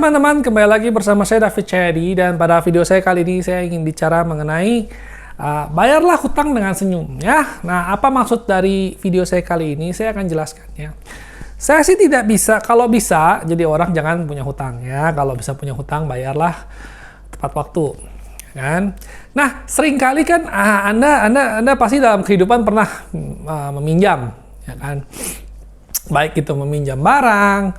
teman-teman, kembali lagi bersama saya David Chayadi, dan pada video saya kali ini saya ingin bicara mengenai bayarlah hutang dengan senyum ya. Nah, apa maksud dari video saya kali ini? Saya akan jelaskan ya. Saya sih tidak bisa, kalau bisa jadi orang jangan punya hutang ya. Kalau bisa punya hutang bayarlah tepat waktu kan. Nah, seringkali kan Anda pasti dalam kehidupan pernah meminjam ya kan. Baik itu meminjam barang,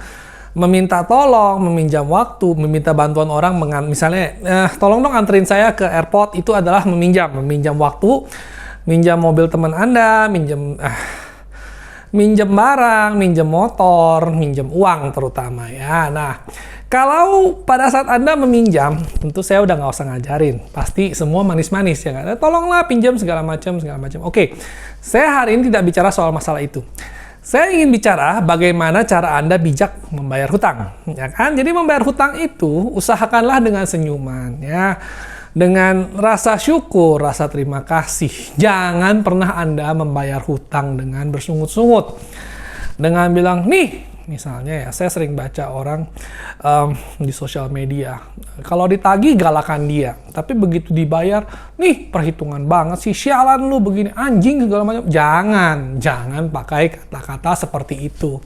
meminta tolong, meminjam waktu, meminta bantuan orang, misalnya, tolong dong anterin saya ke airport, itu adalah meminjam waktu, minjam mobil teman Anda, minjam barang, minjam motor, minjam uang terutama ya. Nah, kalau pada saat Anda meminjam, tentu saya udah nggak usah ngajarin, pasti semua manis-manis ya kan. Tolonglah pinjam segala macam. Oke, saya hari ini tidak bicara soal masalah itu. Saya ingin bicara bagaimana cara Anda bijak membayar hutang, ya kan? Jadi membayar hutang itu usahakanlah dengan senyuman, ya, dengan rasa syukur, rasa terima kasih. Jangan pernah Anda membayar hutang dengan bersungut-sungut, dengan bilang nih. Misalnya ya, saya sering baca orang di sosial media, kalau ditagih galakan dia, tapi begitu dibayar, nih perhitungan banget sih, sialan lu begini, anjing segala macam. Jangan pakai kata-kata seperti itu.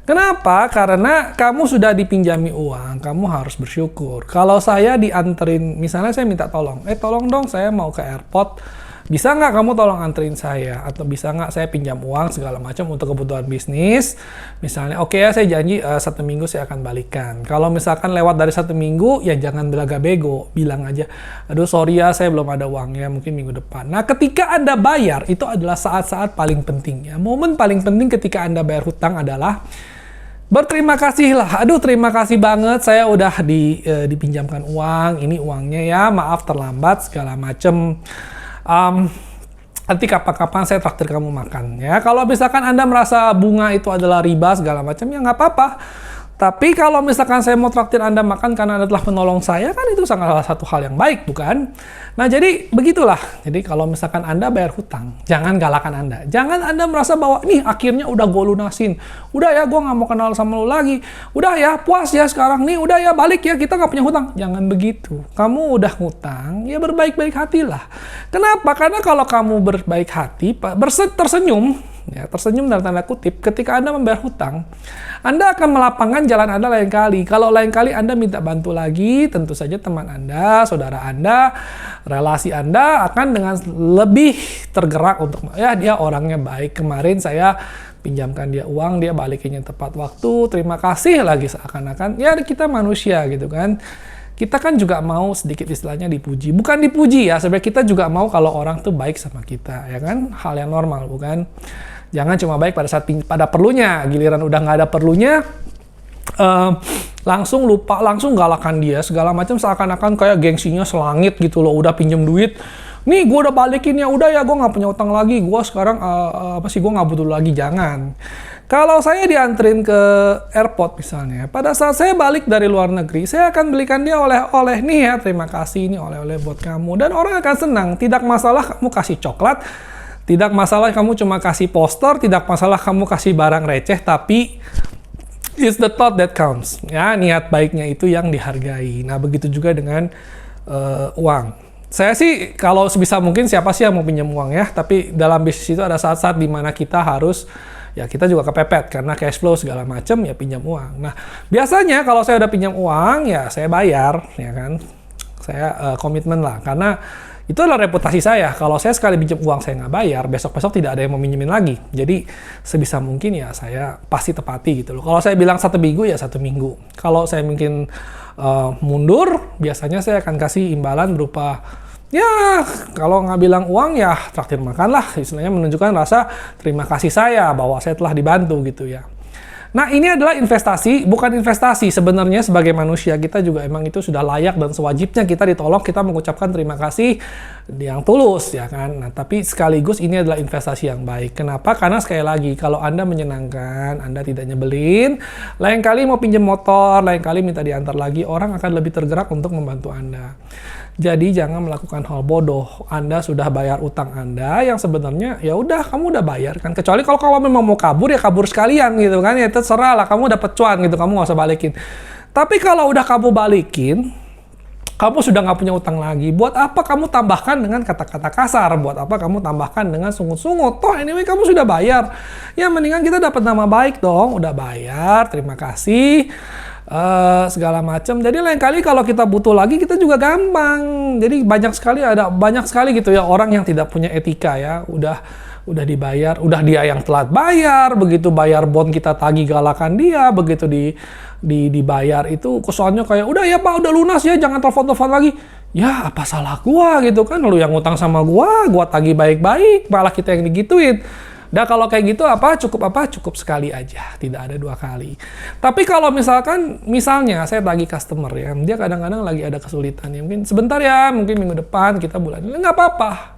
Kenapa? Karena kamu sudah dipinjami uang, kamu harus bersyukur. Kalau saya dianterin, misalnya saya minta tolong dong saya mau ke airport, bisa nggak kamu tolong anterin saya? Atau bisa nggak saya pinjam uang segala macam untuk kebutuhan bisnis? Misalnya, oke ya saya janji 1 minggu saya akan balikan. Kalau misalkan lewat dari 1 minggu, ya jangan belaga bego. Bilang aja, aduh sorry ya saya belum ada uangnya, mungkin minggu depan. Nah, ketika Anda bayar, itu adalah saat-saat paling penting ya. Momen paling penting ketika Anda bayar hutang adalah berterima kasih lah. Aduh terima kasih banget, saya udah dipinjamkan uang, ini uangnya ya, maaf terlambat segala macem. Nanti kapan-kapan saya traktir kamu makan ya. Kalau misalkan Anda merasa bunga itu adalah riba segala macam, ya nggak apa-apa. Tapi kalau misalkan saya mau traktir Anda makan karena Anda telah menolong saya, kan itu salah satu hal yang baik, bukan? Nah, jadi begitulah. Jadi kalau misalkan Anda bayar hutang, jangan galakan Anda. Jangan Anda merasa bahwa, nih akhirnya udah gue lunasin. Udah ya, gue nggak mau kenal sama lu lagi. Udah ya, puas ya sekarang. Nih, udah ya, balik ya, kita nggak punya hutang. Jangan begitu. Kamu udah hutang, ya berbaik-baik hatilah. Kenapa? Karena kalau kamu berbaik hati, tersenyum, ya, tersenyum dalam tanda kutip, ketika Anda membayar hutang, Anda akan melapangkan jalan Anda lain kali. Kalau lain kali Anda minta bantu lagi, tentu saja teman Anda, saudara Anda, relasi Anda akan dengan lebih tergerak untuk, ya dia orangnya baik, kemarin saya pinjamkan dia uang, dia balikinnya tepat waktu, terima kasih lagi, seakan-akan, ya kita manusia gitu kan. Kita kan juga mau sedikit istilahnya dipuji. Bukan dipuji ya, sebenarnya kita juga mau kalau orang tuh baik sama kita, ya kan? Hal yang normal, bukan? Jangan cuma baik pada saat pada perlunya, giliran udah nggak ada perlunya, langsung lupa, langsung galakan dia, segala macam seakan-akan kayak gengsinya selangit gitu loh, udah pinjem duit, nih gue udah balikin ya, udah ya gue nggak punya utang lagi, gue sekarang gue nggak butuh lagi. Jangan. Kalau saya dianterin ke airport misalnya, pada saat saya balik dari luar negeri, saya akan belikan dia oleh-oleh, nih ya terima kasih, ini oleh-oleh buat kamu, dan orang akan senang. Tidak masalah kamu kasih coklat, tidak masalah kamu cuma kasih poster, tidak masalah kamu kasih barang receh, tapi it's the thought that counts. Ya, niat baiknya itu yang dihargai. Nah, begitu juga dengan uang. Saya sih kalau sebisa mungkin siapa sih yang mau pinjam uang ya, tapi dalam bisnis itu ada saat-saat di mana kita harus, ya kita juga kepepet karena cash flow segala macam, ya pinjam uang. Nah, biasanya kalau saya udah pinjam uang, ya saya bayar, ya kan. Saya komitmen lah, karena itu adalah reputasi saya. Kalau saya sekali pinjam uang saya nggak bayar, besok-besok tidak ada yang mau minjemin lagi. Jadi sebisa mungkin ya saya pasti tepati gitu loh. Kalau saya bilang 1 minggu ya 1 minggu. Kalau saya mungkin mundur, biasanya saya akan kasih imbalan berupa, ya kalau nggak bilang uang ya traktir makan lah. Istilahnya menunjukkan rasa terima kasih saya bahwa saya telah dibantu gitu ya. Nah, ini adalah investasi, bukan investasi. Sebenarnya sebagai manusia kita juga emang itu sudah layak dan sewajibnya kita ditolong, kita mengucapkan terima kasih yang tulus, ya kan. Nah, tapi sekaligus ini adalah investasi yang baik. Kenapa? Karena sekali lagi, kalau Anda menyenangkan, Anda tidak nyebelin, lain kali mau pinjam motor, lain kali minta diantar lagi, orang akan lebih tergerak untuk membantu Anda. Jadi jangan melakukan hal bodoh. Anda sudah bayar utang Anda yang sebenarnya ya udah kamu udah bayar kan. Kecuali kalau memang mau kabur ya kabur sekalian gitu kan. Ya terserah lah, kamu dapat cuan gitu, kamu nggak usah balikin. Tapi kalau udah kamu balikin, kamu sudah nggak punya utang lagi. Buat apa kamu tambahkan dengan kata-kata kasar? Buat apa kamu tambahkan dengan sungut-sungut? Toh anyway kamu sudah bayar. Ya mendingan kita dapat nama baik dong. Udah bayar, terima kasih. Segala macam. Jadi lain kali kalau kita butuh lagi kita juga gampang. Jadi banyak sekali gitu ya orang yang tidak punya etika ya. Udah dibayar, udah dia yang telat bayar, begitu bayar bond kita tagih galakan dia, begitu dibayar itu kesannya kayak udah ya Pak, udah lunas ya, jangan telepon-telepon lagi. Ya apa salah gua gitu kan, lu yang ngutang sama gua tagih baik-baik, malah kita yang digituin. Nah kalau kayak gitu cukup sekali aja, tidak ada 2 kali. Tapi kalau misalnya saya tagih customer ya, dia kadang-kadang lagi ada kesulitan ya, mungkin sebentar ya, mungkin minggu depan kita bulan ini, nggak apa-apa.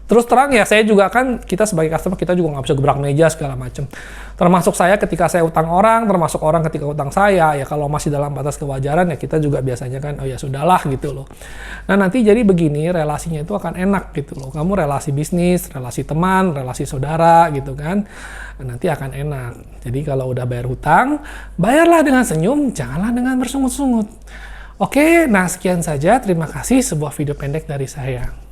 Terus terang ya, saya juga kan, kita sebagai customer, kita juga nggak bisa gebrak meja segala macam. Termasuk saya ketika saya utang orang, termasuk orang ketika utang saya, ya kalau masih dalam batas kewajaran ya kita juga biasanya kan, oh ya sudahlah gitu loh. Nah nanti jadi begini, relasinya itu akan enak gitu loh. Kamu relasi bisnis, relasi teman, relasi saudara gitu kan, nanti akan enak. Jadi kalau udah bayar hutang, bayarlah dengan senyum, janganlah dengan bersungut-sungut. Oke, nah sekian saja. Terima kasih, sebuah video pendek dari saya.